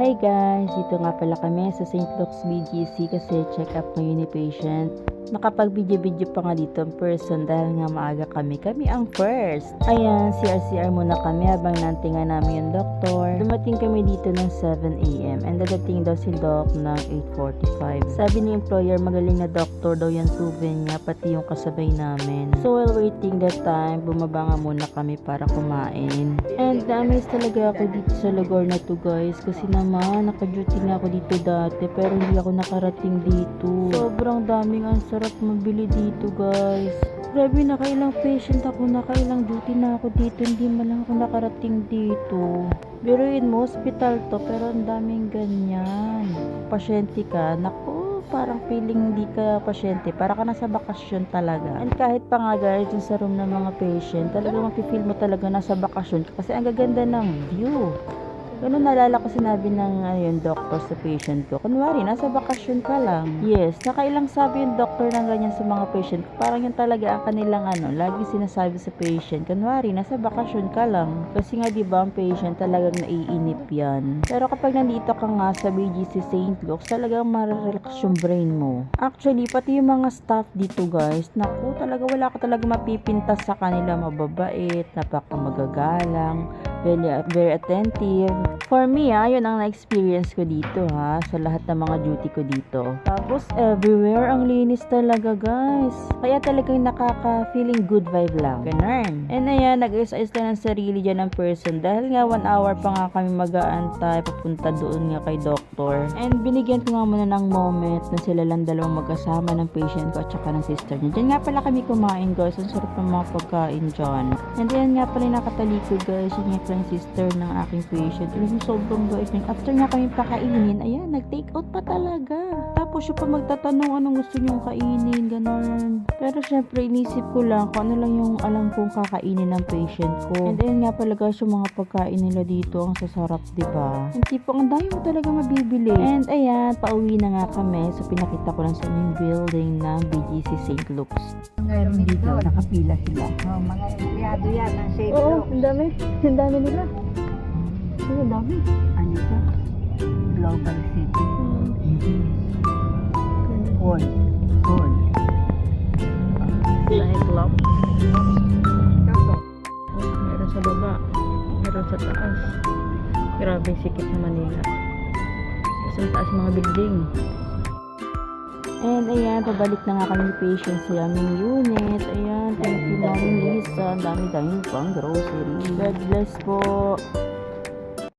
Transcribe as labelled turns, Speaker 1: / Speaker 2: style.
Speaker 1: Hi guys! Dito nga pala kami sa St. Luke's BGC kasi check up ngayon ni patient. Nakapag-video-video pa nga dito in person dahil nga maaga kami. Kami ang first. Ayan, CR muna kami habang nantingan namin yung doktor. Dumating kami dito ng 7 AM and dadating daw si Doc ng 8:45. Sabi ni employer, magaling na doktor daw yung proven niya, pati yung kasabay namin. So while waiting that time, bumaba nga muna kami para kumain. And na-amaze talaga ako dito sa lugar na to guys kasi naman naka-duty nga ako dito dati pero hindi ako nakarating dito. Sobrang daming ang sarap mabili dito guys. Grabe, nakailang patient ako, nakailang duty na ako dito, hindi man lang ako nakarating dito. Biruin mo, hospital to pero ang daming ganyan. Pasyente ka, naku, parang feeling hindi ka pasyente, para ka nasa bakasyon talaga. And kahit pa nga guys, yung sa room ng mga patient, talaga mapifeel mo talaga nasa bakasyon ka kasi ang gaganda ng view. Ganun, nalala ko sinabi ng yung doctor sa patient ko. Kunwari, nasa bakasyon ka lang. Yes, nakailang sabi yung doctor ng ganyan sa mga patient ko. Parang yun talaga ang kanilang lagi sinasabi sa patient. Kunwari, nasa bakasyon ka lang. Kasi nga diba ang patient talagang naiinip yan. Pero kapag nandito ka nga sa BGC St. Luke's, talagang mararelax yung brain mo. Actually, pati yung mga staff dito guys, naku, talaga wala ka talaga mapipintas sa kanila. Mababait, napakamagagalang, very attentive. For me, yun ang na-experience ko dito sa lahat ng mga duty ko dito. Tapos, everywhere, ang linis talaga, guys. Kaya talagang nakaka-feeling good vibe lang. Ganun. And ayan, nag-ayos-ayos lang ng sarili dyan ng person. Dahil nga 1 hour pa nga kami mag-aantay, papunta doon nga kay doctor. And binigyan ko nga muna ng moment na sila lang dalawang magkasama ng patient ko at saka ng sister niya. Diyan nga pala kami kumain, guys. Ang sarap ng mga pagkain dyan. And ayan nga pala nakatalikod, guys. Yun nga pala yung sister ng aking patient. Sobrang guys. After nga kami pakainin, ayan, nag-take out pa talaga. Tapos siya pa magtatanong anong gusto niyong kainin, ganun. Pero syempre, inisip ko lang kung ano lang yung alam kong kakainin ng patient ko. And then nga pala guys, yung mga pagkain nila dito, ang sasarap, diba? And tipo, ang dami mo talaga mabibili. And ayan, pauwi na nga kami. So, pinakita ko lang sa yung building ng BGC St. Luke's.
Speaker 2: Meron dito,
Speaker 1: nakapila sila.
Speaker 2: mga empleyado yan ng St.
Speaker 1: Oo,
Speaker 2: Luke's.
Speaker 1: ang dami. Ang dami nila. Ang dami.
Speaker 2: Ano ito? Global City. Hall.
Speaker 1: Nightclub. Meron sa baba. Meron sa taas. Grabe, sikip na Manila. Sa taas mga building. And ayan, pabalik na nga kami ni patient sa aming unit. Ayan, thank you Mami Lisa. Ang dami-dami pang grocery. God bless po.